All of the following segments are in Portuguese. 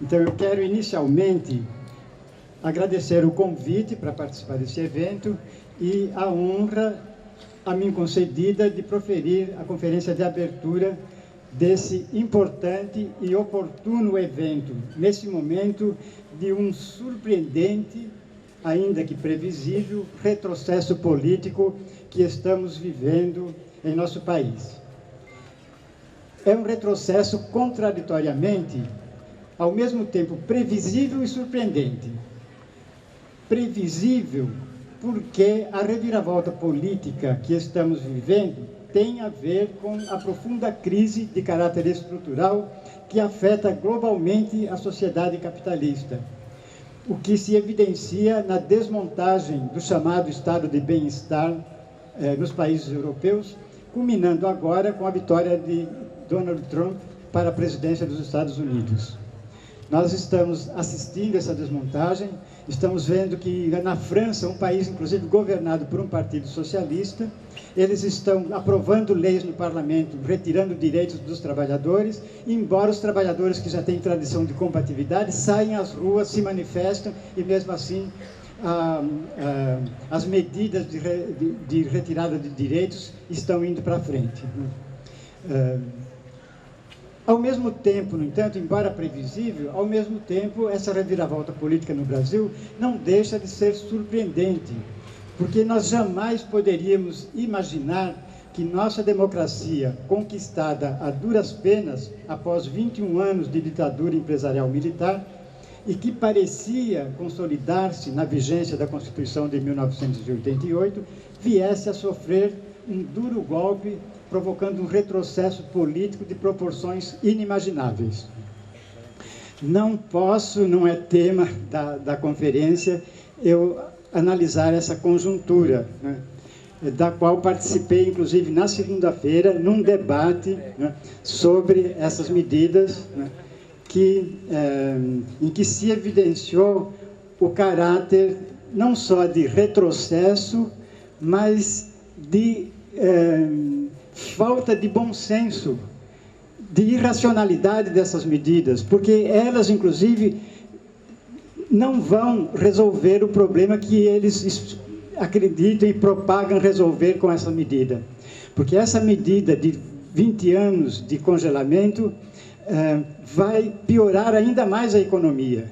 Então, eu quero inicialmente agradecer o convite para participar desse evento e a honra a mim concedida de proferir a conferência de abertura desse importante e oportuno evento, nesse momento de um surpreendente, ainda que previsível, retrocesso político que estamos vivendo em nosso país. É um retrocesso contraditoriamente, ao mesmo tempo previsível e surpreendente. Previsível porque a reviravolta política que estamos vivendo tem a ver com a profunda crise de caráter estrutural que afeta globalmente a sociedade capitalista, o que se evidencia na desmontagem do chamado estado de bem-estar nos países europeus, culminando agora com a vitória de Donald Trump para a presidência dos Estados Unidos. Nós estamos assistindo essa desmontagem, estamos vendo que na França, um país inclusive governado por um partido socialista, eles estão aprovando leis no parlamento, retirando direitos dos trabalhadores, embora os trabalhadores que já têm tradição de combatividade saem às ruas, se manifestam e mesmo assim as medidas de retirada de direitos estão indo para frente. Ao mesmo tempo, no entanto, embora previsível, ao mesmo tempo, essa reviravolta política no Brasil não deixa de ser surpreendente, porque nós jamais poderíamos imaginar que nossa democracia, conquistada a duras penas após 21 anos de ditadura empresarial militar, e que parecia consolidar-se na vigência da Constituição de 1988, viesse a sofrer um duro golpe, provocando um retrocesso político de proporções inimagináveis. Não posso, não é tema da conferência, eu analisar essa conjuntura, né, da qual participei, inclusive, na segunda-feira, num debate, né, sobre essas medidas, né, em que se evidenciou o caráter não só de retrocesso, mas de falta de bom senso, de irracionalidade dessas medidas, porque elas, inclusive, não vão resolver o problema que eles acreditam e propagam resolver com essa medida. Porque essa medida de 20 anos de congelamento vai piorar ainda mais a economia.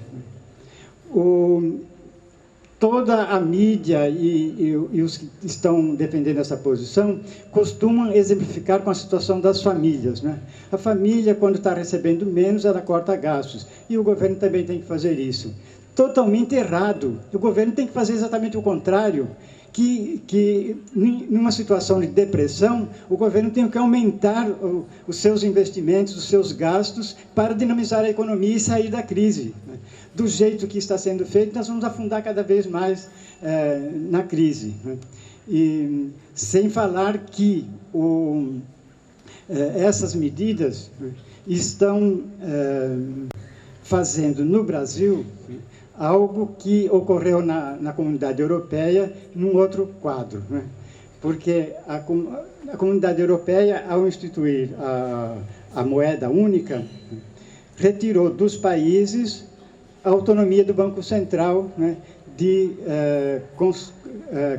Toda a mídia e os que estão defendendo essa posição costumam exemplificar com a situação das famílias, né? A família, quando está recebendo menos, ela corta gastos. E o governo também tem que fazer isso. Totalmente errado. O governo tem que fazer exatamente o contrário, que numa situação de depressão, o governo tem que aumentar os seus investimentos, os seus gastos, para dinamizar a economia e sair da crise. Do jeito que está sendo feito, nós vamos afundar cada vez mais na crise. E sem falar que essas medidas estão fazendo no Brasil algo que ocorreu na comunidade europeia num outro quadro, né? Porque a comunidade europeia, ao instituir a moeda única, retirou dos países a autonomia do Banco Central, né, de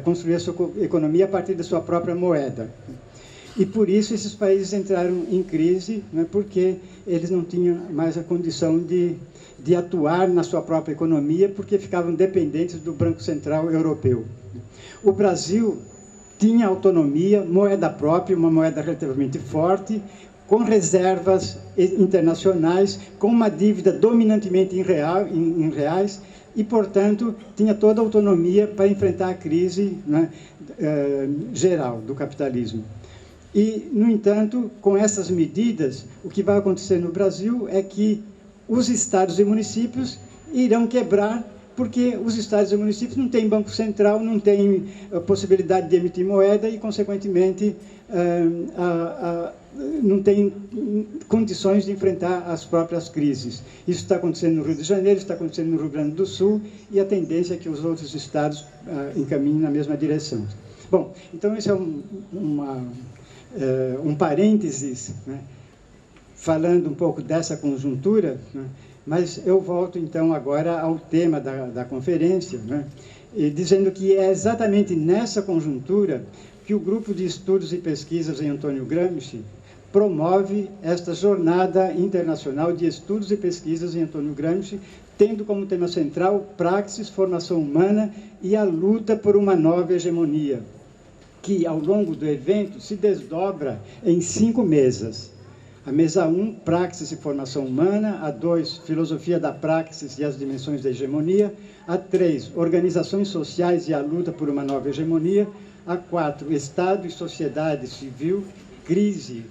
construir a sua economia a partir da sua própria moeda. E por isso esses países entraram em crise, né, porque eles não tinham mais a condição de atuar na sua própria economia, porque ficavam dependentes do Banco Central Europeu. O Brasil tinha autonomia, moeda própria, uma moeda relativamente forte, com reservas internacionais, com uma dívida dominantemente em reais, e, portanto, tinha toda a autonomia para enfrentar a crise, né, geral do capitalismo. E, no entanto, com essas medidas, o que vai acontecer no Brasil é que os estados e municípios irão quebrar, porque os estados e municípios não têm banco central, não têm possibilidade de emitir moeda e, consequentemente, não têm condições de enfrentar as próprias crises. Isso está acontecendo no Rio de Janeiro, está acontecendo no Rio Grande do Sul, e a tendência é que os outros estados encaminhem na mesma direção. Bom, então esse é um parênteses, né, falando um pouco dessa conjuntura, né, Mas eu volto, então, agora ao tema da conferência, né? E dizendo que é exatamente nessa conjuntura que o Grupo de Estudos e Pesquisas em Antônio Gramsci promove esta Jornada Internacional de Estudos e Pesquisas em Antônio Gramsci, tendo como tema central praxis, formação humana e a luta por uma nova hegemonia, que, ao longo do evento, se desdobra em 5 mesas. A mesa 1, Praxis e Formação Humana. A 2, Filosofia da Praxis e as Dimensões da Hegemonia. A 3, Organizações Sociais e a Luta por uma Nova Hegemonia. A 4, Estado e Sociedade Civil, Crise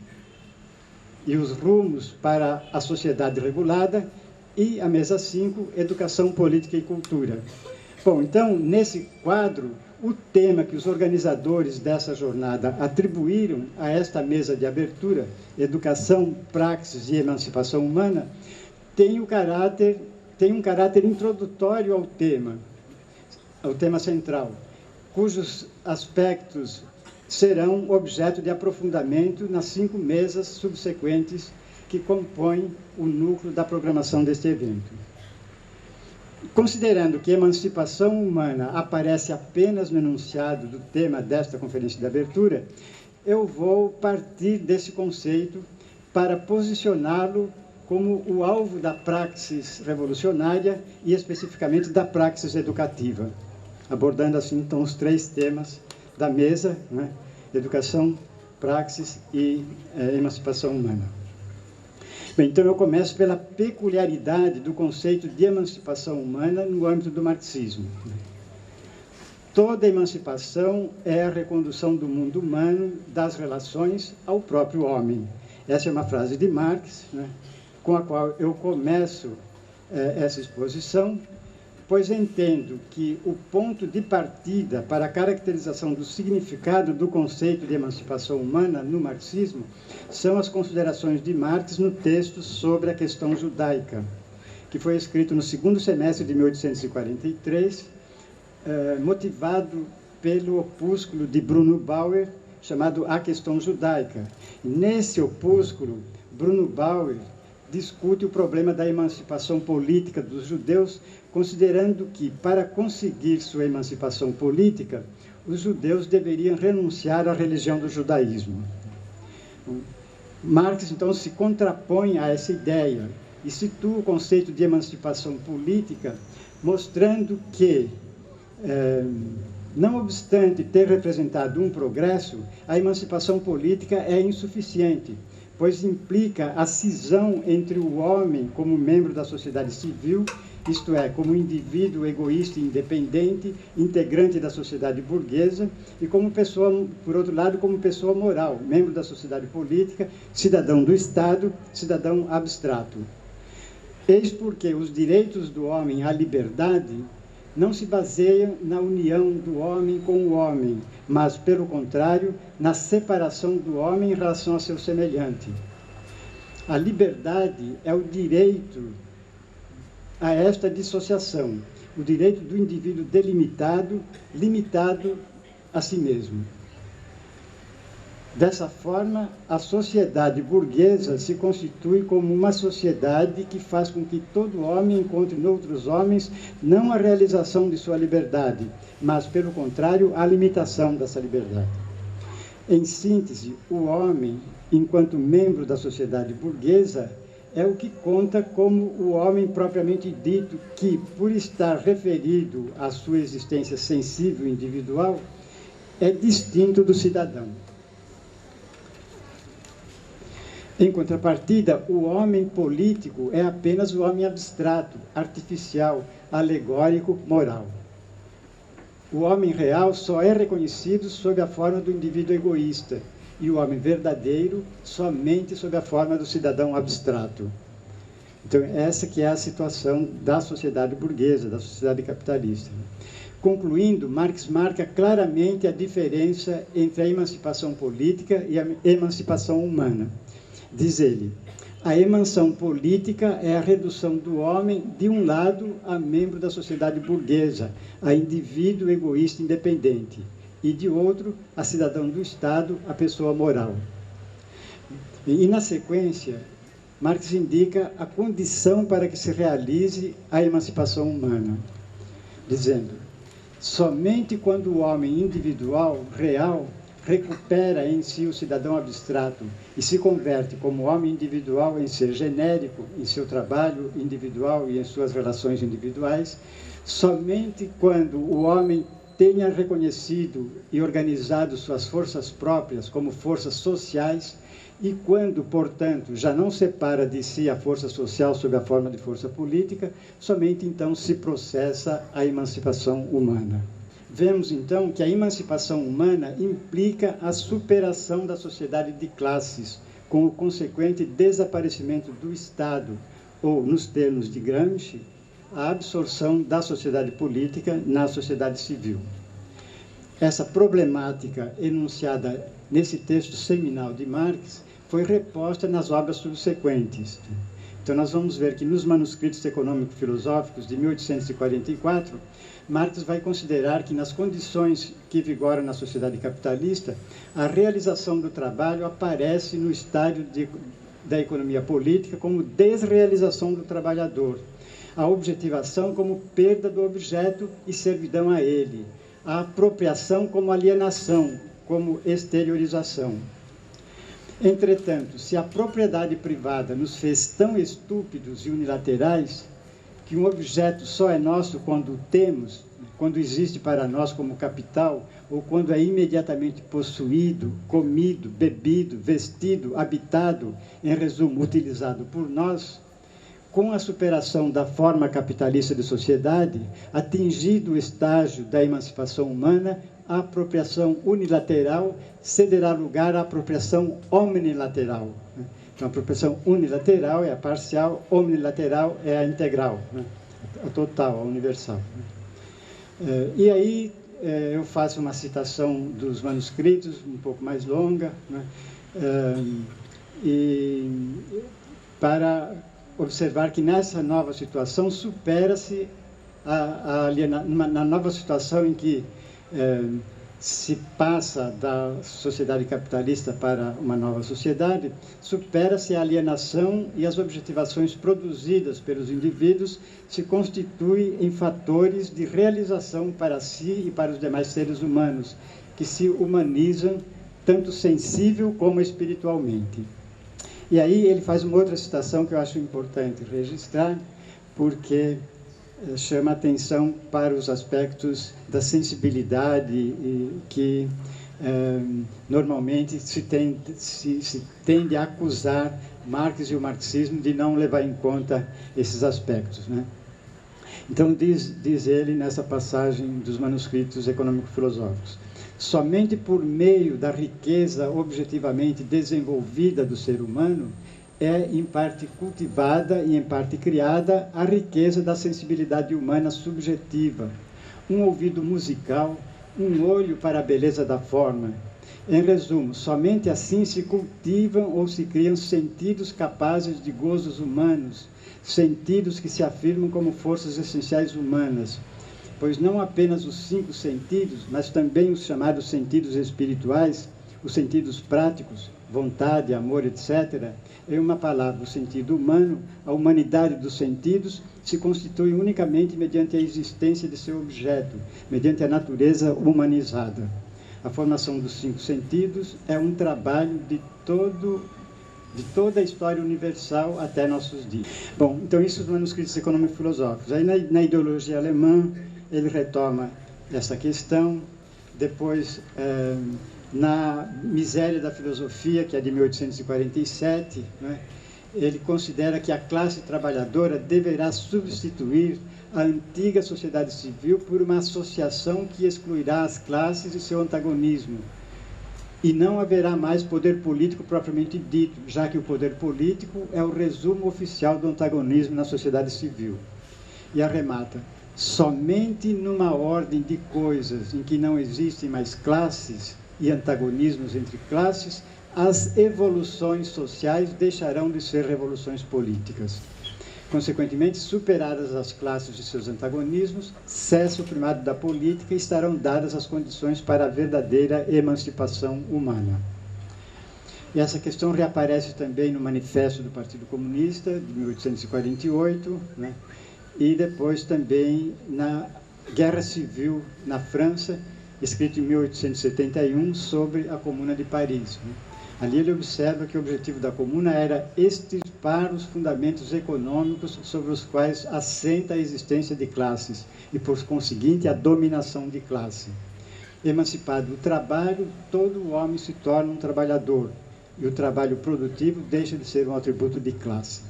e os Rumos para a Sociedade Regulada. E a mesa 5, Educação, Política e Cultura. Bom, então, nesse quadro, o tema que os organizadores dessa jornada atribuíram a esta mesa de abertura, Educação, Praxis e Emancipação Humana, tem um caráter introdutório ao tema central, cujos aspectos serão objeto de aprofundamento nas 5 mesas subsequentes que compõem o núcleo da programação deste evento. Considerando que emancipação humana aparece apenas no enunciado do tema desta conferência de abertura, eu vou partir desse conceito para posicioná-lo como o alvo da praxis revolucionária e especificamente da praxis educativa, abordando assim então os 3 temas da mesa, né? Educação, praxis e emancipação humana. Bem, então eu começo pela peculiaridade do conceito de emancipação humana no âmbito do marxismo. Toda emancipação é a recondução do mundo humano, das relações, ao próprio homem. Essa é uma frase de Marx, né, com a qual eu começo essa exposição, pois entendo que o ponto de partida para a caracterização do significado do conceito de emancipação humana no marxismo são as considerações de Marx no texto sobre a questão judaica, que foi escrito no 2º semestre de 1843, motivado pelo opúsculo de Bruno Bauer, chamado A Questão Judaica. Nesse opúsculo, Bruno Bauer discute o problema da emancipação política dos judeus, considerando que, para conseguir sua emancipação política, os judeus deveriam renunciar à religião do judaísmo. Marx, então, se contrapõe a essa ideia e situa o conceito de emancipação política, mostrando que, não obstante ter representado um progresso, a emancipação política é insuficiente, pois implica a cisão entre o homem como membro da sociedade civil, isto é, como indivíduo egoísta e independente, integrante da sociedade burguesa, e como pessoa, por outro lado, como pessoa moral, membro da sociedade política, cidadão do Estado, cidadão abstrato. Eis porque os direitos do homem à liberdade não se baseiam na união do homem com o homem, mas, pelo contrário, na separação do homem em relação a seu semelhante. A liberdade é o direito a esta dissociação, o direito do indivíduo delimitado, limitado a si mesmo. Dessa forma, a sociedade burguesa se constitui como uma sociedade que faz com que todo homem encontre noutros homens não a realização de sua liberdade, mas, pelo contrário, a limitação dessa liberdade. Em síntese, o homem, enquanto membro da sociedade burguesa, é o que conta como o homem propriamente dito, que, por estar referido à sua existência sensível e individual, é distinto do cidadão. Em contrapartida, o homem político é apenas o homem abstrato, artificial, alegórico, moral. O homem real só é reconhecido sob a forma do indivíduo egoísta, e o homem verdadeiro somente sob a forma do cidadão abstrato. Então, essa que é a situação da sociedade burguesa, da sociedade capitalista. Concluindo, Marx marca claramente a diferença entre a emancipação política e a emancipação humana. Diz ele, a emancipação política é a redução do homem, de um lado, a membro da sociedade burguesa, a indivíduo egoísta independente, e de outro, a cidadão do Estado, a pessoa moral. E na sequência, Marx indica a condição para que se realize a emancipação humana, dizendo: somente quando o homem individual, real, recupera em si o cidadão abstrato e se converte como homem individual em ser genérico, em seu trabalho individual e em suas relações individuais, somente quando o homem tenha reconhecido e organizado suas forças próprias como forças sociais e quando, portanto, já não separa de si a força social sob a forma de força política, somente então se processa a emancipação humana. Vemos, então, que a emancipação humana implica a superação da sociedade de classes, com o consequente desaparecimento do Estado, ou, nos termos de Gramsci, a absorção da sociedade política na sociedade civil. Essa problemática enunciada nesse texto seminal de Marx foi reposta nas obras subsequentes. Então, nós vamos ver que nos manuscritos econômico-filosóficos de 1844, Marx vai considerar que nas condições que vigoram na sociedade capitalista, a realização do trabalho aparece no estádio da economia política como desrealização do trabalhador, a objetivação como perda do objeto e servidão a ele, a apropriação como alienação, como exteriorização. Entretanto, se a propriedade privada nos fez tão estúpidos e unilaterais que um objeto só é nosso quando o temos, quando existe para nós como capital, ou quando é imediatamente possuído, comido, bebido, vestido, habitado, em resumo, utilizado por nós, com a superação da forma capitalista de sociedade, atingido o estágio da emancipação humana, a apropriação unilateral cederá lugar à apropriação omnilateral. Então, a apropriação unilateral é a parcial, omnilateral é a integral, a total, a universal. E aí eu faço uma citação dos manuscritos, um pouco mais longa, e para observar que nessa nova situação supera-se na nova situação em que se passa da sociedade capitalista para uma nova sociedade, supera-se a alienação e as objetivações produzidas pelos indivíduos se constituem em fatores de realização para si e para os demais seres humanos, que se humanizam tanto sensível como espiritualmente. E aí ele faz uma outra citação que eu acho importante registrar, porque chama atenção para os aspectos da sensibilidade que normalmente se tende a acusar Marx e o marxismo de não levar em conta esses aspectos, né? Então, diz ele nessa passagem dos manuscritos econômico-filosóficos: somente por meio da riqueza objetivamente desenvolvida do ser humano é, em parte, cultivada e, em parte, criada a riqueza da sensibilidade humana subjetiva, um ouvido musical, um olho para a beleza da forma. Em resumo, somente assim se cultivam ou se criam sentidos capazes de gozos humanos, sentidos que se afirmam como forças essenciais humanas, pois não apenas os 5 sentidos, mas também os chamados sentidos espirituais, os sentidos práticos, vontade, amor, etc., em uma palavra, o sentido humano, a humanidade dos sentidos, se constitui unicamente mediante a existência de seu objeto, mediante a natureza humanizada. A formação dos 5 sentidos é um trabalho de toda a história universal até nossos dias. Bom, então isso nos manuscritos econômico-filosóficos. Aí na ideologia alemã, ele retoma essa questão, depois na Miséria da Filosofia, que é de 1847, né, ele considera que a classe trabalhadora deverá substituir a antiga sociedade civil por uma associação que excluirá as classes e seu antagonismo. E não haverá mais poder político propriamente dito, já que o poder político é o resumo oficial do antagonismo na sociedade civil. E arremata: somente numa ordem de coisas em que não existem mais classes e antagonismos entre classes, as evoluções sociais deixarão de ser revoluções políticas. Consequentemente, superadas as classes e seus antagonismos, cessa o primado da política e estarão dadas as condições para a verdadeira emancipação humana. E essa questão reaparece também no Manifesto do Partido Comunista, de 1848, né? E depois também na Guerra Civil na França, escrito em 1871, sobre a Comuna de Paris, né? Ali ele observa que o objetivo da Comuna era extirpar os fundamentos econômicos sobre os quais assenta a existência de classes e, por conseguinte, a dominação de classe. Emancipado do trabalho, todo homem se torna um trabalhador e o trabalho produtivo deixa de ser um atributo de classe.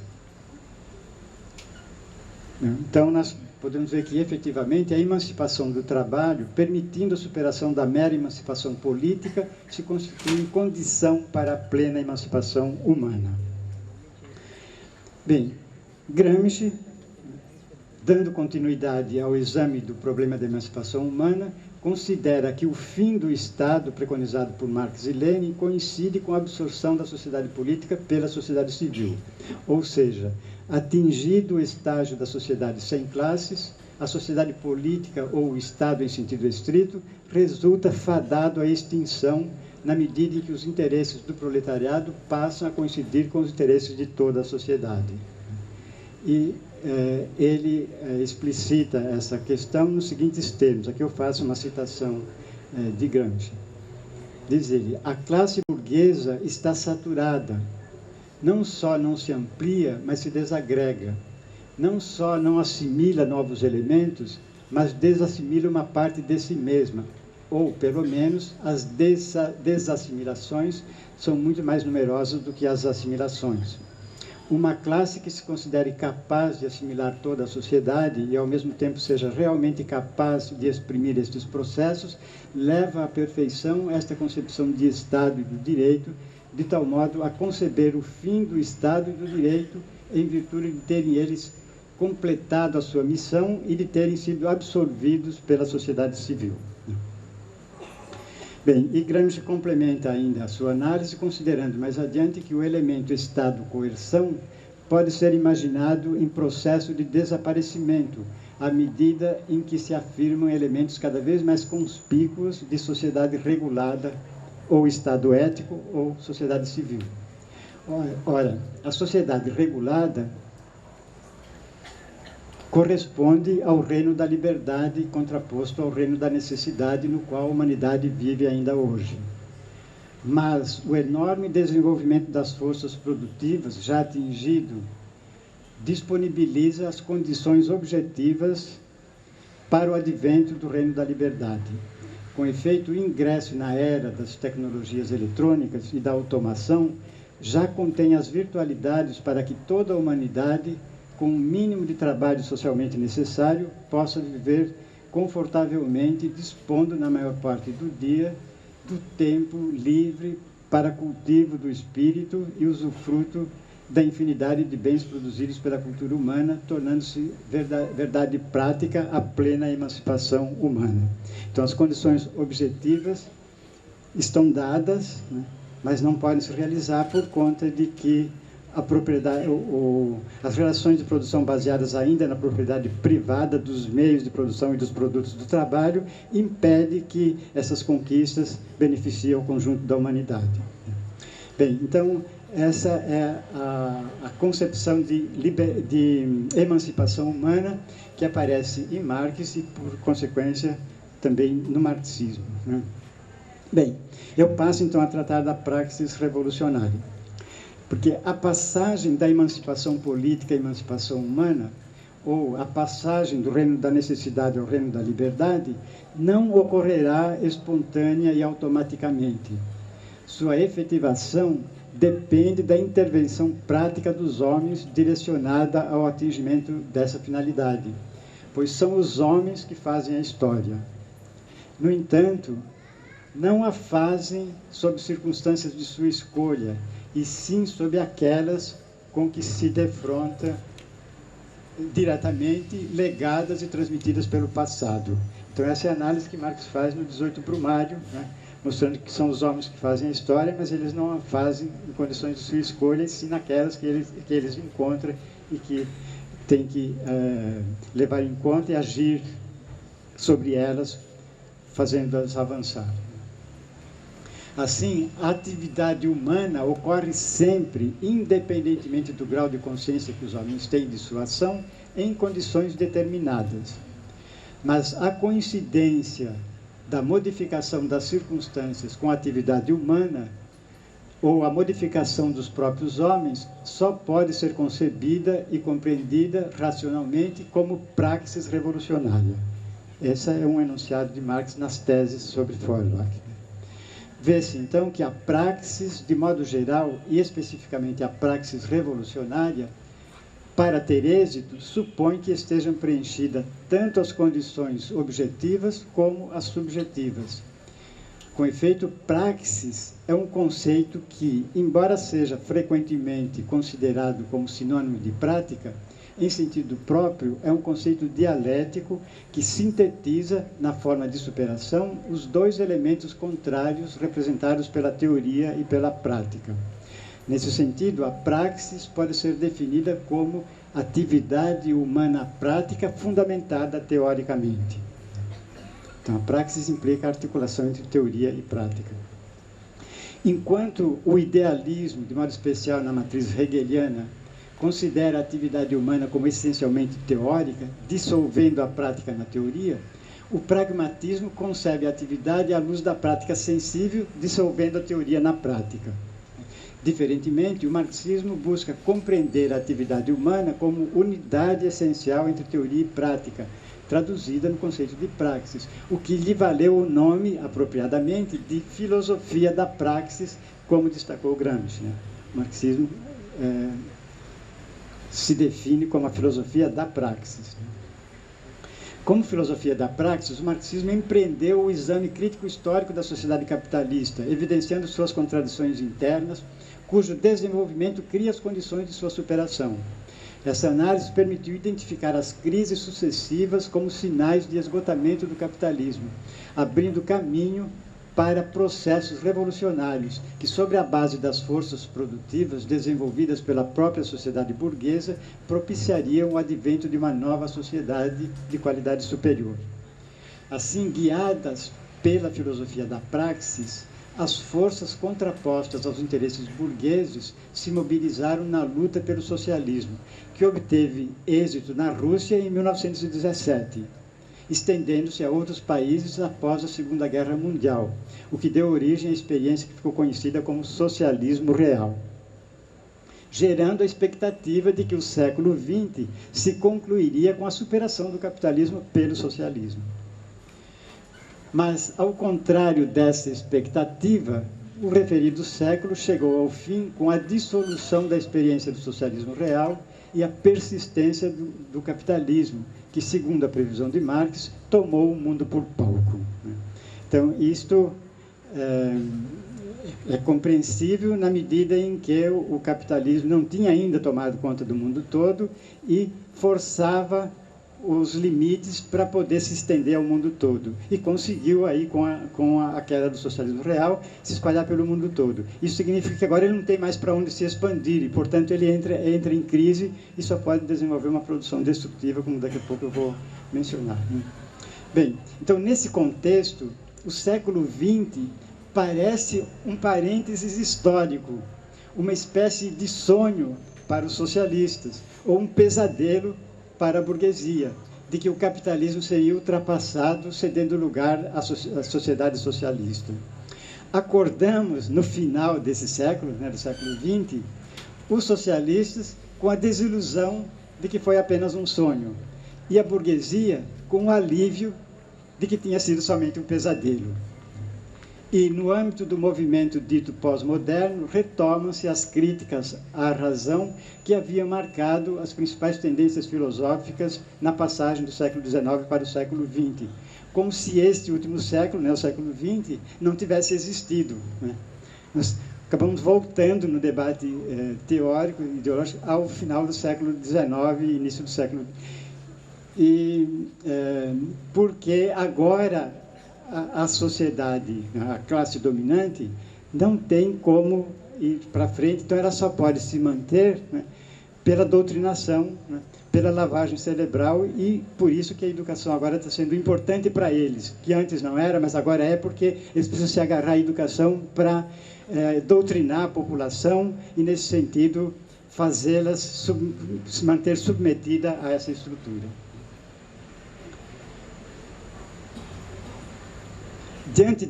Então, nós podemos ver que, efetivamente, a emancipação do trabalho, permitindo a superação da mera emancipação política, se constitui em condição para a plena emancipação humana. Bem, Gramsci, dando continuidade ao exame do problema da emancipação humana, considera que o fim do Estado, preconizado por Marx e Lenin, coincide com a absorção da sociedade política pela sociedade civil. Ou seja, atingido o estágio da sociedade sem classes, a sociedade política ou o Estado em sentido estrito resulta fadado à extinção na medida em que os interesses do proletariado passam a coincidir com os interesses de toda a sociedade. E ele explicita essa questão nos seguintes termos. Aqui eu faço uma citação de Gramsci. Diz ele: a classe burguesa está saturada. Não só não se amplia, mas se desagrega. Não só não assimila novos elementos, mas desassimila uma parte de si mesma. Ou, pelo menos, as desassimilações são muito mais numerosas do que as assimilações. Uma classe que se considere capaz de assimilar toda a sociedade e, ao mesmo tempo, seja realmente capaz de exprimir estes processos, leva à perfeição esta concepção de Estado e do direito, de tal modo a conceber o fim do Estado e do direito em virtude de terem eles completado a sua missão e de terem sido absorvidos pela sociedade civil. Bem, e Gramsci complementa ainda a sua análise, considerando mais adiante que o elemento Estado-coerção pode ser imaginado em processo de desaparecimento, à medida em que se afirmam elementos cada vez mais conspícuos de sociedade regulada, ou Estado ético, ou sociedade civil. Ora, a sociedade regulada corresponde ao reino da liberdade, contraposto ao reino da necessidade, no qual a humanidade vive ainda hoje. Mas o enorme desenvolvimento das forças produtivas, já atingido, disponibiliza as condições objetivas para o advento do reino da liberdade. Com efeito, o ingresso na era das tecnologias eletrônicas e da automação já contém as virtualidades para que toda a humanidade, com o mínimo de trabalho socialmente necessário, possa viver confortavelmente, dispondo, na maior parte do dia, do tempo livre para cultivo do espírito e usufruto da infinidade de bens produzidos pela cultura humana, tornando-se verdade prática a plena emancipação humana. Então, as condições objetivas estão dadas, né, mas não podem se realizar por conta de que a propriedade, as relações de produção baseadas ainda na propriedade privada dos meios de produção e dos produtos do trabalho impede que essas conquistas beneficiem o conjunto da humanidade. Bem, então, essa é a concepção de emancipação humana que aparece em Marx e, por consequência, também no marxismo, né? Bem, eu passo então a tratar da praxis revolucionária. Porque a passagem da emancipação política à emancipação humana, ou a passagem do reino da necessidade ao reino da liberdade, não ocorrerá espontânea e automaticamente. Sua efetivação depende da intervenção prática dos homens direcionada ao atingimento dessa finalidade, pois são os homens que fazem a história. No entanto, não a fazem sob circunstâncias de sua escolha, e sim sob aquelas com que se defronta diretamente, legadas e transmitidas pelo passado. Então, essa é a análise que Marx faz no 18 Brumário, né, mostrando que são os homens que fazem a história, mas eles não a fazem em condições de sua escolha, e sim naquelas que eles encontram e que têm que levar em conta e agir sobre elas, fazendo-as avançar. Assim, a atividade humana ocorre sempre, independentemente do grau de consciência que os homens têm de sua ação, em condições determinadas. Mas a coincidência da modificação das circunstâncias com a atividade humana, ou a modificação dos próprios homens, só pode ser concebida e compreendida racionalmente como praxis revolucionária. Esse é um enunciado de Marx nas teses sobre Feuerbach. Vê-se, então, que a praxis, de modo geral, e especificamente a praxis revolucionária, para ter êxito, supõe que estejam preenchidas tanto as condições objetivas como as subjetivas. Com efeito, praxis é um conceito que, embora seja frequentemente considerado como sinônimo de prática, em sentido próprio, é um conceito dialético que sintetiza, na forma de superação, os dois elementos contrários representados pela teoria e pela prática. Nesse sentido, a praxis pode ser definida como atividade humana prática fundamentada teoricamente. Então, a praxis implica a articulação entre teoria e prática. Enquanto o idealismo, de modo especial na matriz hegeliana, considera a atividade humana como essencialmente teórica, dissolvendo a prática na teoria, o pragmatismo concebe a atividade à luz da prática sensível, dissolvendo a teoria na prática. Diferentemente, o marxismo busca compreender a atividade humana como unidade essencial entre teoria e prática, traduzida no conceito de praxis, o que lhe valeu o nome, apropriadamente, de filosofia da praxis, como destacou Gramsci. O marxismo se define como a filosofia da praxis. Como filosofia da praxis, o marxismo empreendeu o exame crítico histórico da sociedade capitalista, evidenciando suas contradições internas, cujo desenvolvimento cria as condições de sua superação. Essa análise permitiu identificar as crises sucessivas como sinais de esgotamento do capitalismo, abrindo caminho para processos revolucionários que, sobre a base das forças produtivas desenvolvidas pela própria sociedade burguesa, propiciariam o advento de uma nova sociedade de qualidade superior. Assim, guiadas pela filosofia da praxis, as forças contrapostas aos interesses burgueses se mobilizaram na luta pelo socialismo, que obteve êxito na Rússia em 1917, estendendo-se a outros países após a Segunda Guerra Mundial, o que deu origem à experiência que ficou conhecida como socialismo real, gerando a expectativa de que o século XX se concluiria com a superação do capitalismo pelo socialismo. Mas, ao contrário dessa expectativa, o referido século chegou ao fim com a dissolução da experiência do socialismo real e a persistência do capitalismo, que, segundo a previsão de Marx, tomou o mundo por palco. Então, isto é compreensível na medida em que o capitalismo não tinha ainda tomado conta do mundo todo e forçava os limites para poder se estender ao mundo todo. E conseguiu, aí, com a queda do socialismo real, se espalhar pelo mundo todo. Isso significa que agora ele não tem mais para onde se expandir, e, portanto, ele entra em crise e só pode desenvolver uma produção destrutiva, como daqui a pouco eu vou mencionar. Bem, então, nesse contexto, o século XX parece um parênteses histórico, uma espécie de sonho para os socialistas, ou um pesadelo para a burguesia, de que o capitalismo seria ultrapassado, cedendo lugar à sociedade socialista. Acordamos, no final desse século, do século XX, os socialistas com a desilusão de que foi apenas um sonho, e a burguesia com o alívio de que tinha sido somente um pesadelo. E, no âmbito do movimento dito pós-moderno, retomam-se as críticas à razão que haviam marcado as principais tendências filosóficas na passagem do século XIX para o século XX, como se este último século, o século XX, não tivesse existido. Nós acabamos voltando no debate teórico e ideológico ao final do século XIX e início do século XX. Porque agora a sociedade, a classe dominante, não tem como ir para frente, então ela só pode se manter pela doutrinação, pela lavagem cerebral, e por isso que a educação agora está sendo importante para eles, que antes não era, mas agora é, porque eles precisam se agarrar à educação para doutrinar a população e, nesse sentido, fazê-las se manter submetida a essa estrutura. Diante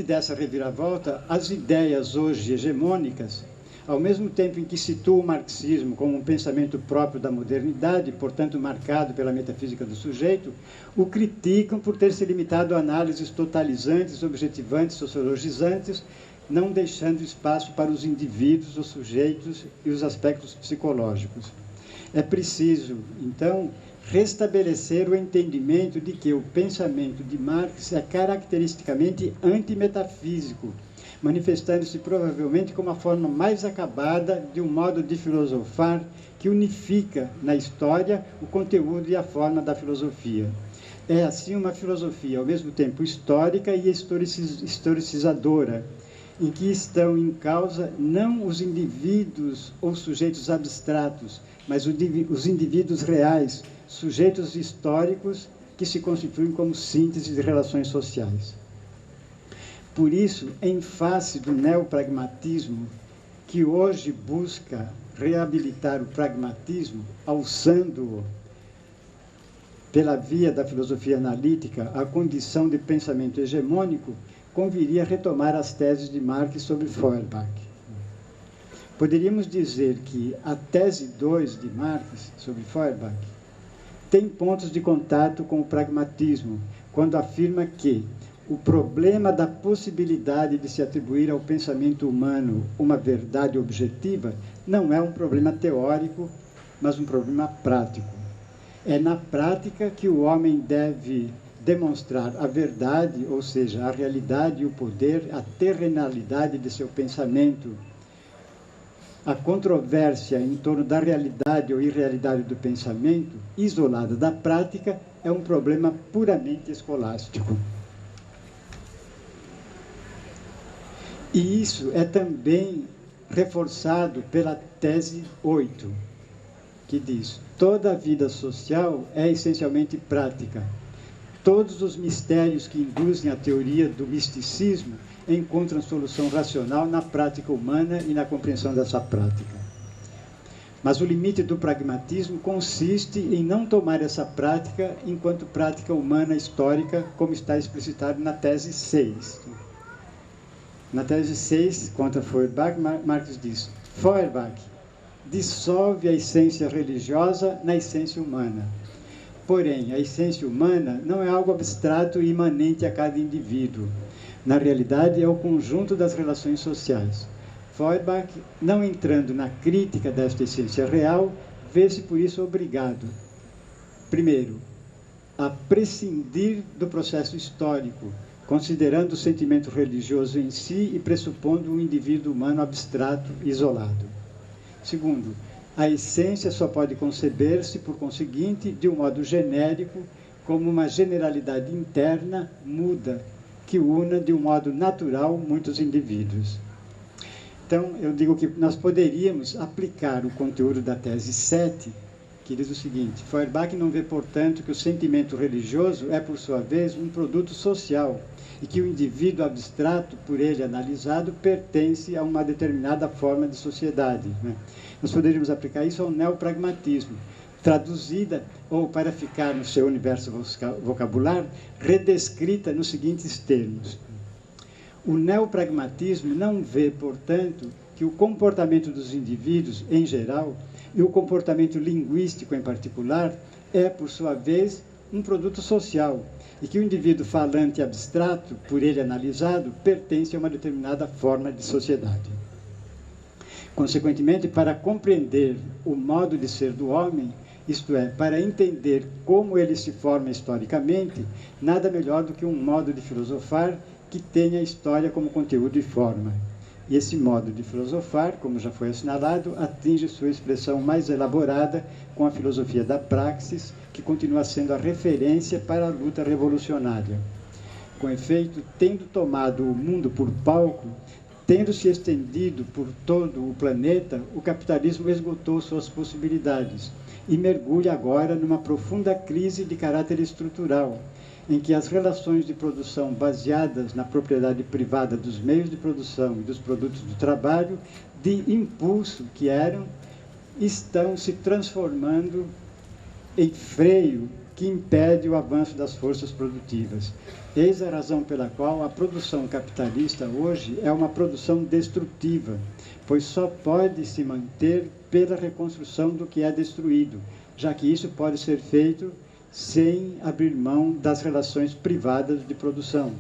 dessa reviravolta, as ideias hoje hegemônicas, ao mesmo tempo em que situam o marxismo como um pensamento próprio da modernidade, portanto marcado pela metafísica do sujeito, o criticam por ter se limitado a análises totalizantes, objetivantes, sociologizantes, não deixando espaço para os indivíduos, os sujeitos e os aspectos psicológicos. É preciso, então, restabelecer o entendimento de que o pensamento de Marx é caracteristicamente antimetafísico, manifestando-se provavelmente como a forma mais acabada de um modo de filosofar que unifica na história o conteúdo e a forma da filosofia. É, assim, uma filosofia ao mesmo tempo histórica e historicizadora, em que estão em causa não os indivíduos ou sujeitos abstratos, mas os indivíduos reais, sujeitos históricos que se constituem como síntese de relações sociais. Por isso, em face do neopragmatismo, que hoje busca reabilitar o pragmatismo, alçando-o pela via da filosofia analítica à condição de pensamento hegemônico, conviria retomar as teses de Marx sobre Feuerbach. Poderíamos dizer que a tese 2 de Marx sobre Feuerbach tem pontos de contato com o pragmatismo, quando afirma que o problema da possibilidade de se atribuir ao pensamento humano uma verdade objetiva não é um problema teórico, mas um problema prático. É na prática que o homem deve demonstrar a verdade, ou seja, a realidade e o poder, a terrenalidade de seu pensamento. A controvérsia em torno da realidade ou irrealidade do pensamento, isolada da prática, é um problema puramente escolástico. E isso é também reforçado pela tese 8, que diz: toda a vida social é essencialmente prática. Todos os mistérios que induzem a teoria do misticismo encontram solução racional na prática humana e na compreensão dessa prática. Mas o limite do pragmatismo consiste em não tomar essa prática enquanto prática humana histórica, como está explicitado na tese 6. Na tese 6, contra Feuerbach, Marx diz: Feuerbach dissolve a essência religiosa na essência humana. Porém, a essência humana não é algo abstrato e imanente a cada indivíduo. Na realidade, é o conjunto das relações sociais. Feuerbach, não entrando na crítica desta essência real, vê-se por isso obrigado, primeiro, a prescindir do processo histórico, considerando o sentimento religioso em si e pressupondo um indivíduo humano abstrato e isolado. Segundo, a essência só pode conceber-se, por conseguinte, de um modo genérico, como uma generalidade interna, muda, que una de um modo natural muitos indivíduos. Então, eu digo que nós poderíamos aplicar o conteúdo da tese 7, que diz o seguinte: Feuerbach não vê, portanto, que o sentimento religioso é, por sua vez, um produto social, e que o indivíduo abstrato, por ele analisado, pertence a uma determinada forma de sociedade. Nós poderíamos aplicar isso ao neopragmatismo, traduzida, ou para ficar no seu universo vocabular, redescrita nos seguintes termos. O neopragmatismo não vê, portanto, que o comportamento dos indivíduos, em geral, e o comportamento linguístico, em particular, é, por sua vez, um produto social, e que o indivíduo falante abstrato, por ele analisado, pertence a uma determinada forma de sociedade. Consequentemente, para compreender o modo de ser do homem, isto é, para entender como ele se forma historicamente, nada melhor do que um modo de filosofar que tenha a história como conteúdo e forma. E esse modo de filosofar, como já foi assinalado, atinge sua expressão mais elaborada com a filosofia da praxis, que continua sendo a referência para a luta revolucionária. Com efeito, tendo tomado o mundo por palco, Tendo se estendido por todo o planeta, o capitalismo esgotou suas possibilidades e mergulha agora numa profunda crise de caráter estrutural, em que as relações de produção baseadas na propriedade privada dos meios de produção e dos produtos do trabalho, de impulso que eram, estão se transformando em freio que impede o avanço das forças produtivas. Eis a razão pela qual a produção capitalista hoje é uma produção destrutiva, pois só pode se manter pela reconstrução do que é destruído, já que isso pode ser feito sem abrir mão das relações privadas de produção,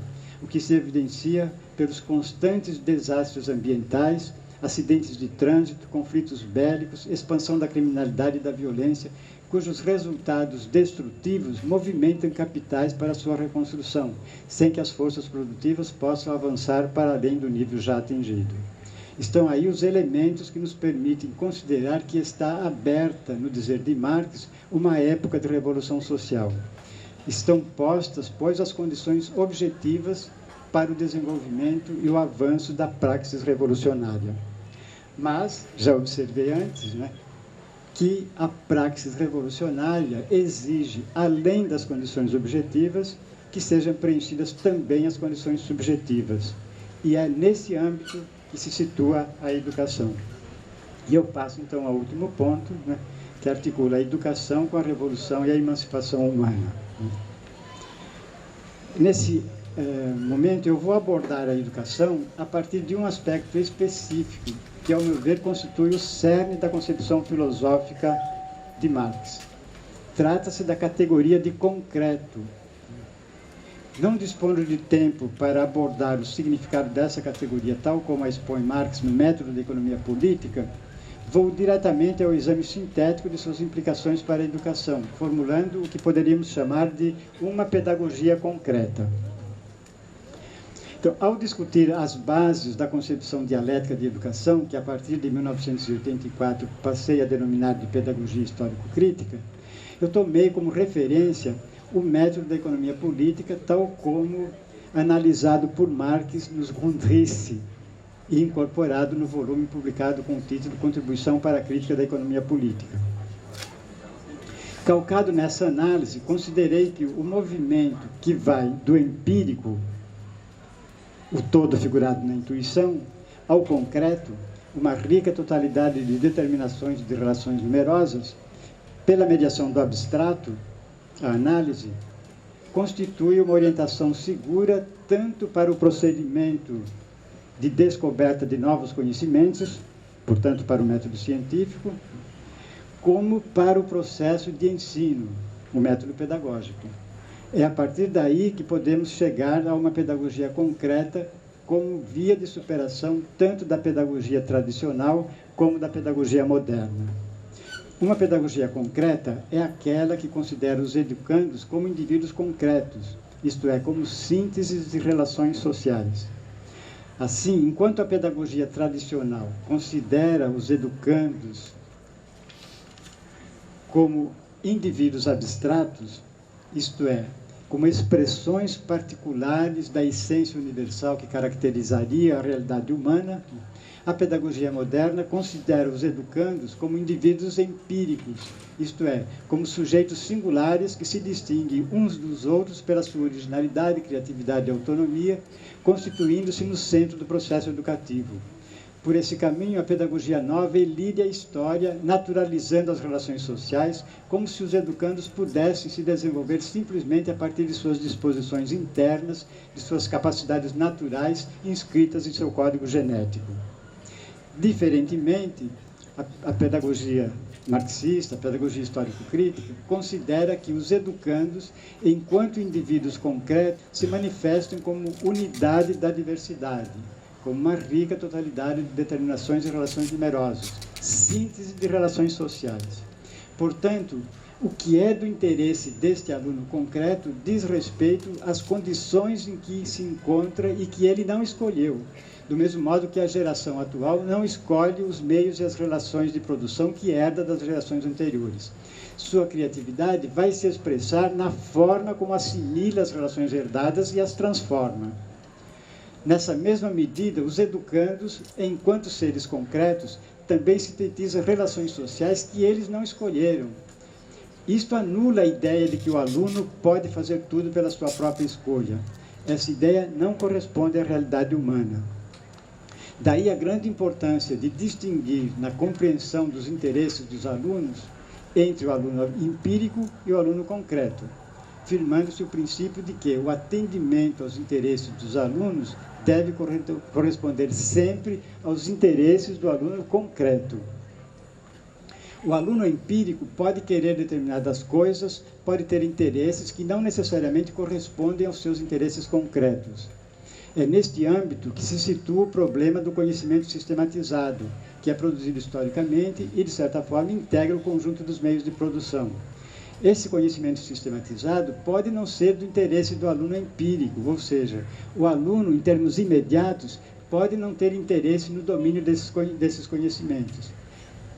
o que se evidencia pelos constantes desastres ambientais, acidentes de trânsito, conflitos bélicos, expansão da criminalidade e da violência, cujos resultados destrutivos movimentam capitais para sua reconstrução, sem que as forças produtivas possam avançar para além do nível já atingido. Estão aí os elementos que nos permitem considerar que está aberta, no dizer de Marx, uma época de revolução social. Estão postas, pois, as condições objetivas para o desenvolvimento e o avanço da praxis revolucionária. Mas, já observei antes, que a praxis revolucionária exige, além das condições objetivas, que sejam preenchidas também as condições subjetivas. E é nesse âmbito que se situa a educação. E eu passo, então, ao último ponto, que articula a educação com a revolução e a emancipação humana. Nesse momento, eu vou abordar a educação a partir de um aspecto específico, que, ao meu ver, constitui o cerne da concepção filosófica de Marx. Trata-se da categoria de concreto. Não dispondo de tempo para abordar o significado dessa categoria, tal como a expõe Marx no Método da Economia Política, vou diretamente ao exame sintético de suas implicações para a educação, formulando o que poderíamos chamar de uma pedagogia concreta. Então, ao discutir as bases da concepção dialética de educação, que a partir de 1984 passei a denominar de pedagogia histórico-crítica, eu tomei como referência o Método da Economia Política, tal como analisado por Marx nos Grundrisse e incorporado no volume publicado com o título Contribuição para a Crítica da Economia Política. Calcado nessa análise, considerei que o movimento que vai do empírico, o todo figurado na intuição, ao concreto, uma rica totalidade de determinações de relações numerosas, pela mediação do abstrato, a análise, constitui uma orientação segura tanto para o procedimento de descoberta de novos conhecimentos, portanto, para o método científico, como para o processo de ensino, o método pedagógico. É a partir daí que podemos chegar a uma pedagogia concreta como via de superação tanto da pedagogia tradicional como da pedagogia moderna. Uma pedagogia concreta é aquela que considera os educandos como indivíduos concretos, isto é, como sínteses de relações sociais. Assim, enquanto a pedagogia tradicional considera os educandos como indivíduos abstratos, isto é, como expressões particulares da essência universal que caracterizaria a realidade humana, a pedagogia moderna considera os educandos como indivíduos empíricos, isto é, como sujeitos singulares que se distinguem uns dos outros pela sua originalidade, criatividade e autonomia, constituindo-se no centro do processo educativo. Por esse caminho, a pedagogia nova elide a história, naturalizando as relações sociais, como se os educandos pudessem se desenvolver simplesmente a partir de suas disposições internas, de suas capacidades naturais inscritas em seu código genético. Diferentemente, a pedagogia marxista, a pedagogia histórico-crítica, considera que os educandos, enquanto indivíduos concretos, se manifestam como unidade da diversidade, como uma rica totalidade de determinações e relações numerosas, síntese de relações sociais. Portanto, o que é do interesse deste aluno concreto diz respeito às condições em que se encontra e que ele não escolheu, do mesmo modo que a geração atual não escolhe os meios e as relações de produção que herda das gerações anteriores. Sua criatividade vai se expressar na forma como assimila as relações herdadas e as transforma. Nessa mesma medida, os educandos, enquanto seres concretos, também sintetizam relações sociais que eles não escolheram. Isto anula a ideia de que o aluno pode fazer tudo pela sua própria escolha. Essa ideia não corresponde à realidade humana. Daí a grande importância de distinguir na compreensão dos interesses dos alunos entre o aluno empírico e o aluno concreto, firmando-se o princípio de que o atendimento aos interesses dos alunos deve corresponder sempre aos interesses do aluno concreto. O aluno empírico pode querer determinadas coisas, pode ter interesses que não necessariamente correspondem aos seus interesses concretos. É neste âmbito que se situa o problema do conhecimento sistematizado, que é produzido historicamente e, de certa forma, integra o conjunto dos meios de produção. Esse conhecimento sistematizado pode não ser do interesse do aluno empírico, ou seja, o aluno, em termos imediatos, pode não ter interesse no domínio desses conhecimentos.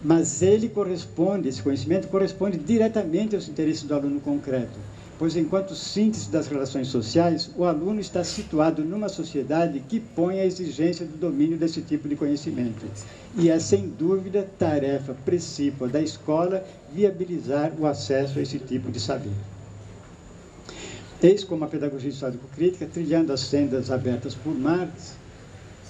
Mas esse conhecimento corresponde diretamente aos interesses do aluno concreto, pois enquanto síntese das relações sociais, o aluno está situado numa sociedade que põe a exigência do domínio desse tipo de conhecimento. E é, sem dúvida, tarefa precípua da escola viabilizar o acesso a esse tipo de saber. Eis como a pedagogia histórico-crítica, trilhando as sendas abertas por Marx,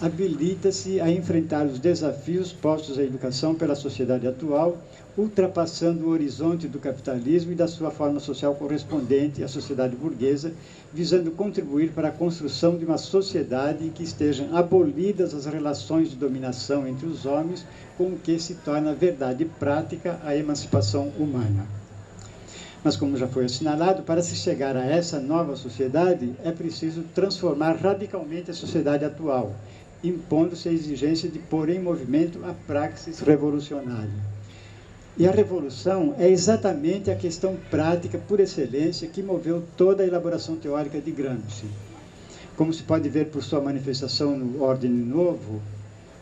habilita-se a enfrentar os desafios postos à educação pela sociedade atual, ultrapassando o horizonte do capitalismo e da sua forma social correspondente à sociedade burguesa, visando contribuir para a construção de uma sociedade em que estejam abolidas as relações de dominação entre os homens, com o que se torna verdade prática a emancipação humana. Mas, como já foi assinalado, para se chegar a essa nova sociedade, é preciso transformar radicalmente a sociedade atual, impondo-se a exigência de pôr em movimento a praxis revolucionária. E a revolução é exatamente a questão prática por excelência que moveu toda a elaboração teórica de Gramsci. Como se pode ver por sua manifestação no Ordem Novo,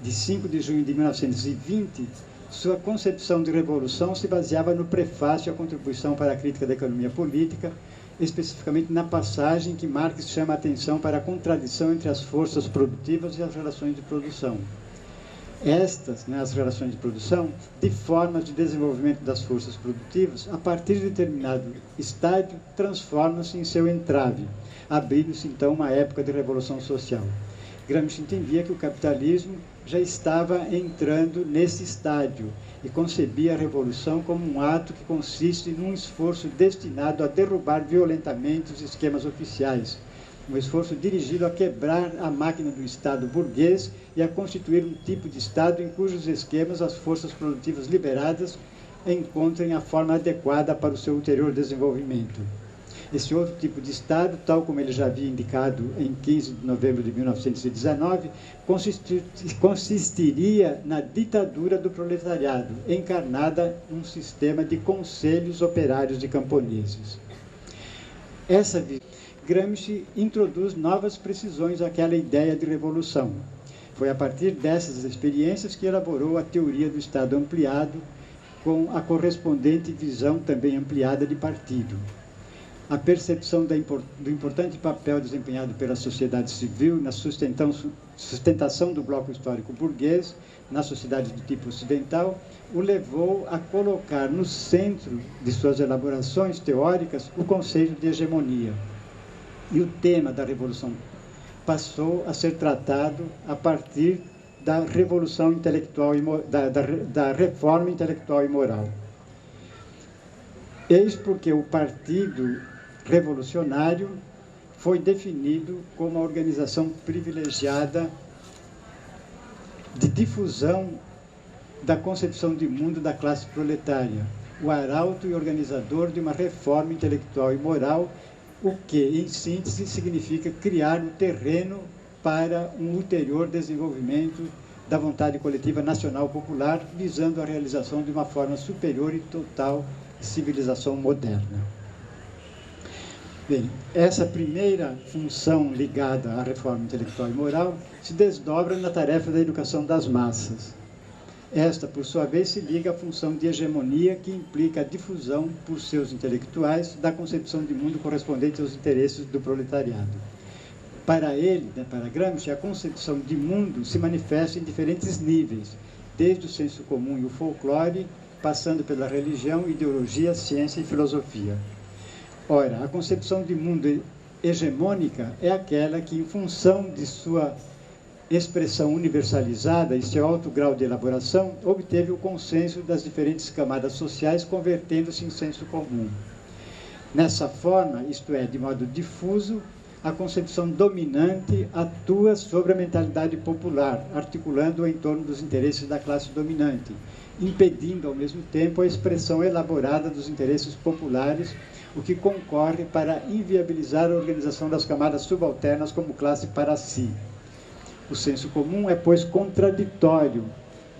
de 5 de junho de 1920, sua concepção de revolução se baseava no prefácio à contribuição para a crítica da economia política, especificamente na passagem que Marx chama a atenção para a contradição entre as forças produtivas e as relações de produção. Estas, as relações de produção, de formas de desenvolvimento das forças produtivas, a partir de determinado estágio, transformam-se em seu entrave, abrindo-se então uma época de revolução social. Gramsci entendia que o capitalismo já estava entrando nesse estádio e concebia a revolução como um ato que consiste num esforço destinado a derrubar violentamente os esquemas oficiais, um esforço dirigido a quebrar a máquina do Estado burguês e a constituir um tipo de Estado em cujos esquemas as forças produtivas liberadas encontrem a forma adequada para o seu ulterior desenvolvimento. Esse outro tipo de Estado, tal como ele já havia indicado em 15 de novembro de 1919, consistiria na ditadura do proletariado, encarnada num sistema de conselhos operários de camponeses. Gramsci introduz novas precisões àquela ideia de revolução. Foi a partir dessas experiências que elaborou a teoria do Estado ampliado, com a correspondente visão também ampliada de partido. A percepção do importante papel desempenhado pela sociedade civil na sustentação do bloco histórico burguês na sociedade do tipo ocidental o levou a colocar no centro de suas elaborações teóricas o conceito de hegemonia. E o tema da revolução passou a ser tratado a partir da revolução intelectual e da reforma intelectual e moral. Eis porque o Partido Revolucionário foi definido como uma organização privilegiada de difusão da concepção de mundo da classe proletária, o arauto e organizador de uma reforma intelectual e moral, o que, em síntese, significa criar o terreno para um ulterior desenvolvimento da vontade coletiva nacional popular, visando a realização de uma forma superior e total de civilização moderna. Bem, essa primeira função ligada à reforma intelectual e moral se desdobra na tarefa da educação das massas. Esta, por sua vez, se liga à função de hegemonia que implica a difusão por seus intelectuais da concepção de mundo correspondente aos interesses do proletariado. Para ele, né, para Gramsci, a concepção de mundo se manifesta em diferentes níveis, desde o senso comum e o folclore, passando pela religião, ideologia, ciência e filosofia. Ora, a concepção de mundo hegemônica é aquela que, em função de sua expressão universalizada e seu alto grau de elaboração, obteve o consenso das diferentes camadas sociais, convertendo-se em senso comum. Nessa forma, isto é, de modo difuso, a concepção dominante atua sobre a mentalidade popular, articulando-a em torno dos interesses da classe dominante, impedindo, ao mesmo tempo, a expressão elaborada dos interesses populares, o que concorre para inviabilizar a organização das camadas subalternas como classe para si. O senso comum é, pois, contraditório,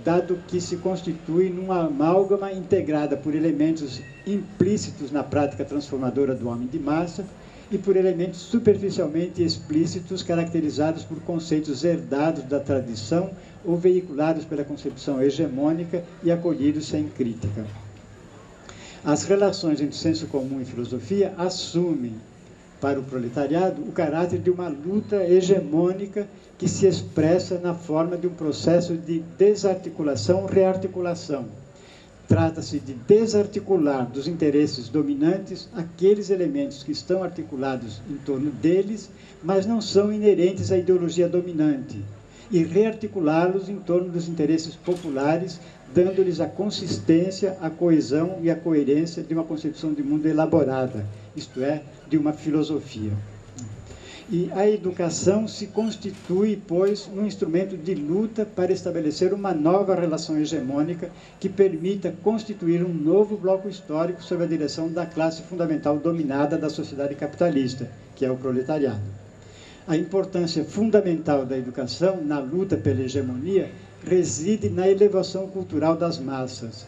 dado que se constitui numa amálgama integrada por elementos implícitos na prática transformadora do homem de massa e por elementos superficialmente explícitos caracterizados por conceitos herdados da tradição ou veiculados pela concepção hegemônica e acolhidos sem crítica. As relações entre senso comum e filosofia assumem, para o proletariado, o caráter de uma luta hegemônica que se expressa na forma de um processo de desarticulação-rearticulação. Trata-se de desarticular dos interesses dominantes aqueles elementos que estão articulados em torno deles, mas não são inerentes à ideologia dominante, e rearticulá-los em torno dos interesses populares, dando-lhes a consistência, a coesão e a coerência de uma concepção de mundo elaborada, isto é, de uma filosofia. E a educação se constitui, pois, um instrumento de luta para estabelecer uma nova relação hegemônica que permita constituir um novo bloco histórico sob a direção da classe fundamental dominada da sociedade capitalista, que é o proletariado. A importância fundamental da educação na luta pela hegemonia reside na elevação cultural das massas.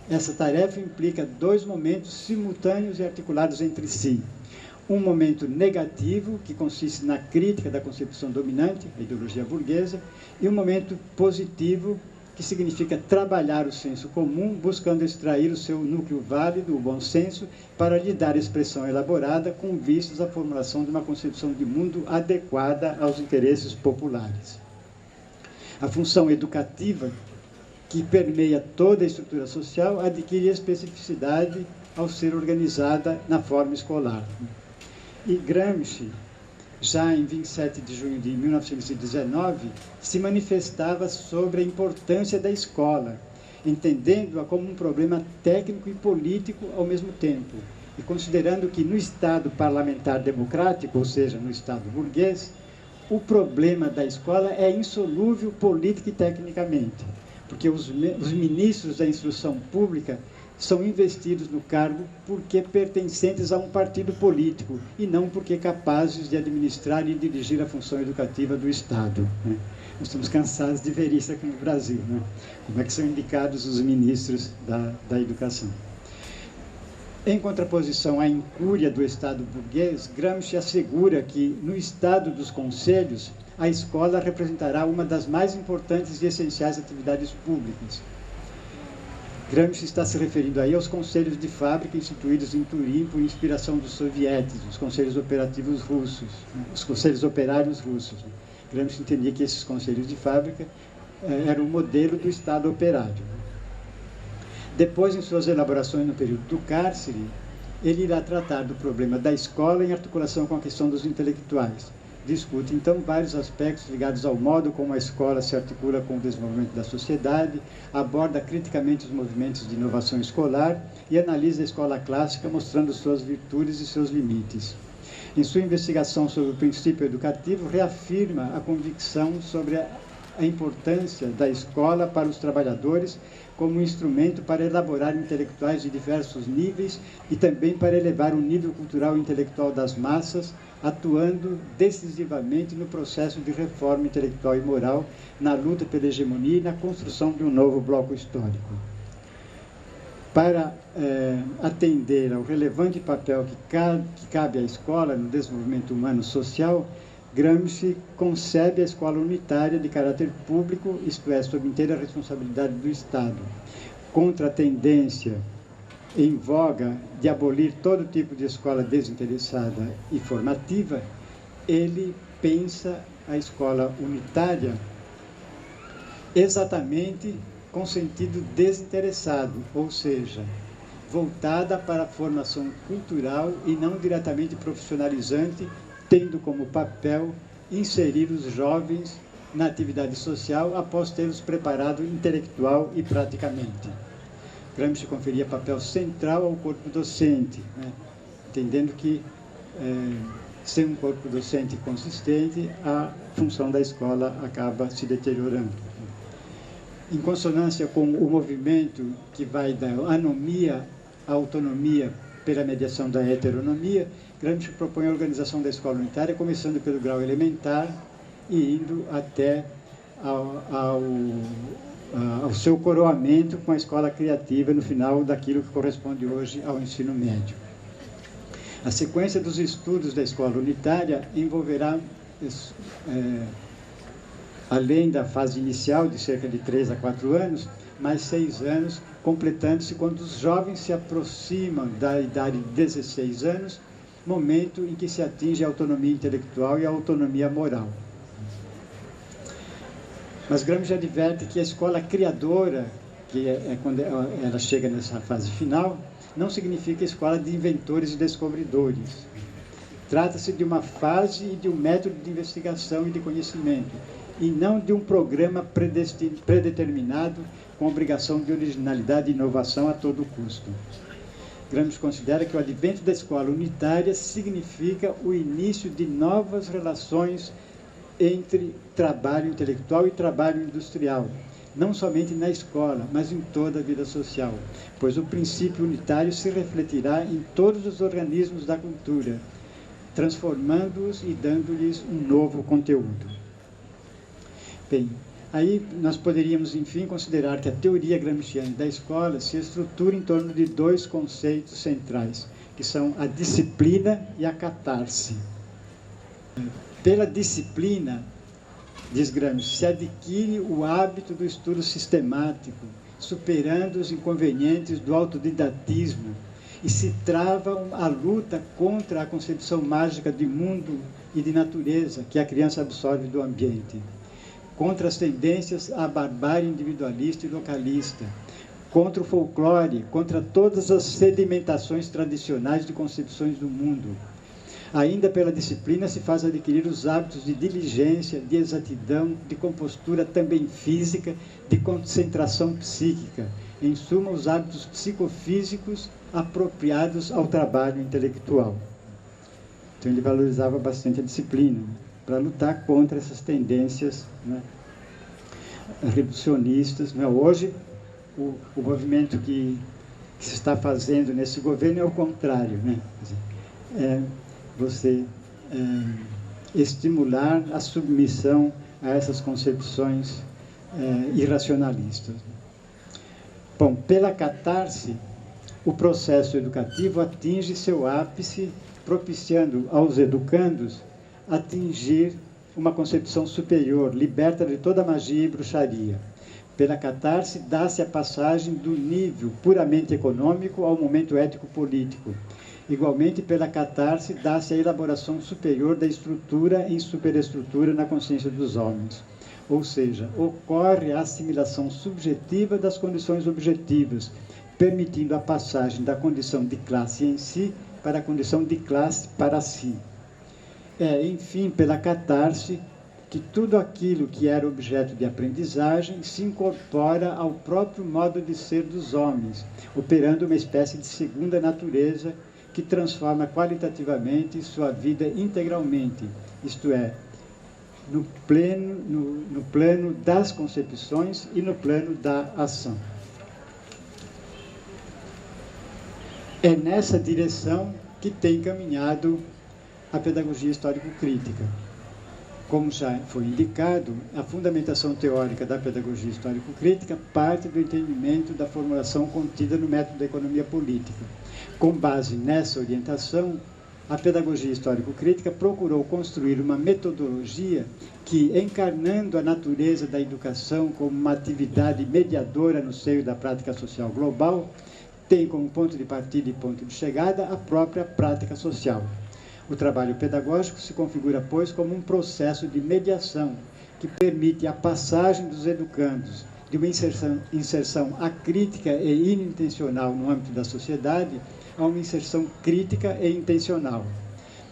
Essa tarefa implica dois momentos simultâneos e articulados entre si. Um momento negativo, que consiste na crítica da concepção dominante, a ideologia burguesa, e um momento positivo, que significa trabalhar o senso comum, buscando extrair o seu núcleo válido, o bom senso, para lhe dar expressão elaborada com vistas à formulação de uma concepção de mundo adequada aos interesses populares. A função educativa, que permeia toda a estrutura social, adquire especificidade ao ser organizada na forma escolar. E Gramsci, já em 27 de junho de 1919, se manifestava sobre a importância da escola, entendendo-a como um problema técnico e político ao mesmo tempo, e considerando que no Estado parlamentar democrático, ou seja, no Estado burguês, o problema da escola é insolúvel política e tecnicamente, porque os ministros da instrução pública são investidos no cargo porque pertencentes a um partido político e não porque capazes de administrar e dirigir a função educativa do Estado. Né? Nós estamos cansados de ver isso aqui no Brasil. Né? Como é que são indicados os ministros da educação? Em contraposição à incúria do Estado burguês, Gramsci assegura que, no Estado dos conselhos, a escola representará uma das mais importantes e essenciais atividades públicas. Gramsci está se referindo aí aos conselhos de fábrica instituídos em Turim por inspiração dos sovietes, os conselhos operativos russos, os conselhos operários russos. Gramsci entendia que esses conselhos de fábrica eram o modelo do Estado operário. Depois, em suas elaborações no período do cárcere, ele irá tratar do problema da escola em articulação com a questão dos intelectuais. Discute, então, vários aspectos ligados ao modo como a escola se articula com o desenvolvimento da sociedade, aborda criticamente os movimentos de inovação escolar e analisa a escola clássica, mostrando suas virtudes e seus limites. Em sua investigação sobre o princípio educativo, reafirma a convicção sobre a importância da escola para os trabalhadores como um instrumento para elaborar intelectuais de diversos níveis e também para elevar o nível cultural e intelectual das massas, atuando decisivamente no processo de reforma intelectual e moral, na luta pela hegemonia e na construção de um novo bloco histórico. Para atender ao relevante papel que cabe à escola no desenvolvimento humano social, Gramsci concebe a escola unitária de caráter público, isto é, sob inteira responsabilidade do Estado. Contra a tendência em voga de abolir todo tipo de escola desinteressada e formativa, ele pensa a escola unitária exatamente com sentido desinteressado, ou seja, voltada para a formação cultural e não diretamente profissionalizante, tendo como papel inserir os jovens na atividade social após tê-los preparado intelectual e praticamente. Gramsci conferia papel central ao corpo docente, né? Entendendo que, sem um corpo docente consistente, a função da escola acaba se deteriorando. Em consonância com o movimento que vai da anomia à autonomia pela mediação da heteronomia, Gramsci propõe a organização da escola unitária, começando pelo grau elementar e indo até ao seu coroamento com a escola criativa no final daquilo que corresponde hoje ao ensino médio. A sequência dos estudos da escola unitária envolverá, além da fase inicial de cerca de 3 a 4 anos, mais 6 anos, completando-se quando os jovens se aproximam da idade de 16 anos, momento em que se atinge a autonomia intelectual e a autonomia moral. Mas Gramsci adverte que a escola criadora, que é quando ela chega nessa fase final, não significa escola de inventores e descobridores. Trata-se de uma fase e de um método de investigação e de conhecimento, e não de um programa predeterminado com obrigação de originalidade e inovação a todo custo. Gramsci considera que o advento da escola unitária significa o início de novas relações entre trabalho intelectual e trabalho industrial, não somente na escola, mas em toda a vida social, pois o princípio unitário se refletirá em todos os organismos da cultura, transformando-os e dando-lhes um novo conteúdo. Bem, aí nós poderíamos, enfim, considerar que a teoria gramsciana da escola se estrutura em torno de 2 conceitos centrais, que são a disciplina e a catarse. Pela disciplina, diz Gramsci, se adquire o hábito do estudo sistemático, superando os inconvenientes do autodidatismo, e se trava a luta contra a concepção mágica de mundo e de natureza que a criança absorve do ambiente, contra as tendências à barbárie individualista e localista, contra o folclore, contra todas as sedimentações tradicionais de concepções do mundo. Ainda pela disciplina se faz adquirir os hábitos de diligência, de exatidão, de compostura também física, de concentração psíquica. Em suma, os hábitos psicofísicos apropriados ao trabalho intelectual. Então ele valorizava bastante a disciplina, para lutar contra essas tendências, né, reducionistas. Né? Hoje, o movimento que se está fazendo nesse governo é o contrário, né? Você estimular a submissão a essas concepções irracionalistas. Bom, pela catarse, o processo educativo atinge seu ápice, propiciando aos educandos atingir uma concepção superior, liberta de toda magia e bruxaria. Pela catarse, dá-se a passagem do nível puramente econômico ao momento ético-político. Igualmente, pela catarse, dá-se a elaboração superior da estrutura em superestrutura na consciência dos homens. Ou seja, ocorre a assimilação subjetiva das condições objetivas, permitindo a passagem da condição de classe em si para a condição de classe para si. Enfim, pela catarse, que tudo aquilo que era objeto de aprendizagem se incorpora ao próprio modo de ser dos homens, operando uma espécie de segunda natureza que transforma qualitativamente sua vida integralmente, isto é, no plano das concepções e no plano da ação. É nessa direção que tem caminhado a pedagogia histórico-crítica. Como já foi indicado, a fundamentação teórica da pedagogia histórico-crítica parte do entendimento da formulação contida no método da economia política. Com base nessa orientação, a pedagogia histórico-crítica procurou construir uma metodologia que, encarnando a natureza da educação como uma atividade mediadora no seio da prática social global, tem como ponto de partida e ponto de chegada a própria prática social. O trabalho pedagógico se configura, pois, como um processo de mediação que permite a passagem dos educandos de uma inserção acrítica e inintencional no âmbito da sociedade a uma inserção crítica e intencional.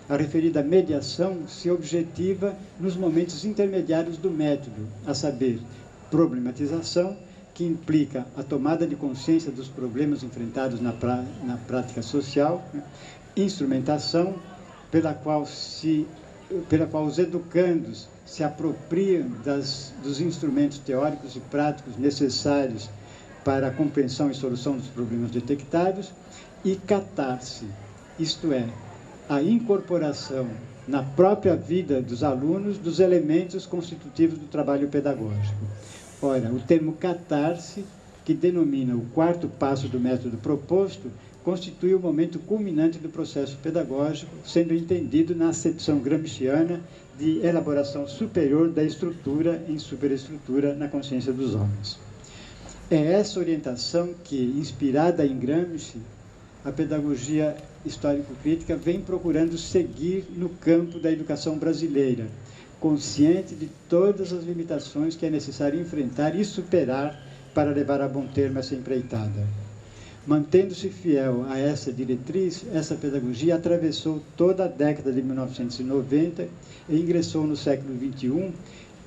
A referida mediação se objetiva nos momentos intermediários do método, a saber, problematização, que implica a tomada de consciência dos problemas enfrentados na prática social, instrumentação, pela qual os educandos se apropriam dos instrumentos teóricos e práticos necessários para a compreensão e solução dos problemas detectados, e catarse, isto é, a incorporação na própria vida dos alunos dos elementos constitutivos do trabalho pedagógico. Ora, o termo catarse, que denomina o quarto passo do método proposto, constitui o momento culminante do processo pedagógico, sendo entendido na acepção gramsciana de elaboração superior da estrutura em superestrutura na consciência dos homens. É essa orientação que, inspirada em Gramsci, a pedagogia histórico-crítica vem procurando seguir no campo da educação brasileira, consciente de todas as limitações que é necessário enfrentar e superar para levar a bom termo essa empreitada. Mantendo-se fiel a essa diretriz, essa pedagogia atravessou toda a década de 1990 e ingressou no século XXI,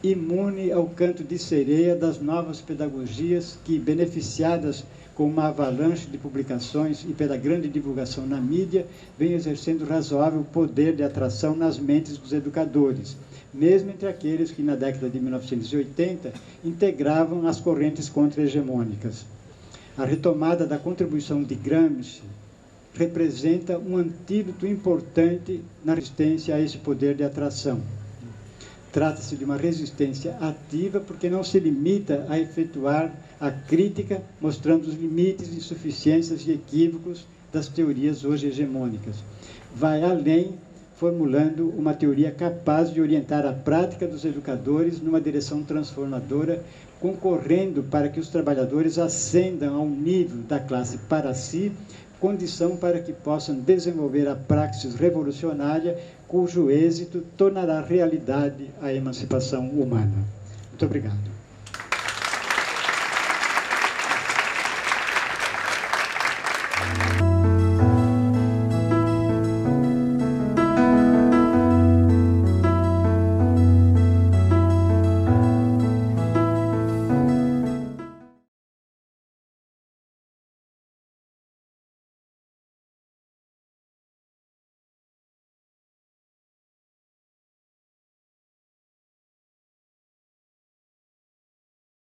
imune ao canto de sereia das novas pedagogias que, beneficiadas com uma avalanche de publicações e pela grande divulgação na mídia, vem exercendo razoável poder de atração nas mentes dos educadores, mesmo entre aqueles que, na década de 1980, integravam as correntes contra-hegemônicas. A retomada da contribuição de Gramsci representa um antídoto importante na resistência a esse poder de atração. Trata-se de uma resistência ativa porque não se limita a efetuar a crítica, mostrando os limites, insuficiências e equívocos das teorias hoje hegemônicas. Vai além, formulando uma teoria capaz de orientar a prática dos educadores numa direção transformadora, concorrendo para que os trabalhadores ascendam ao nível da classe para si, condição para que possam desenvolver a praxis revolucionária, cujo êxito tornará realidade a emancipação humana. Muito obrigado.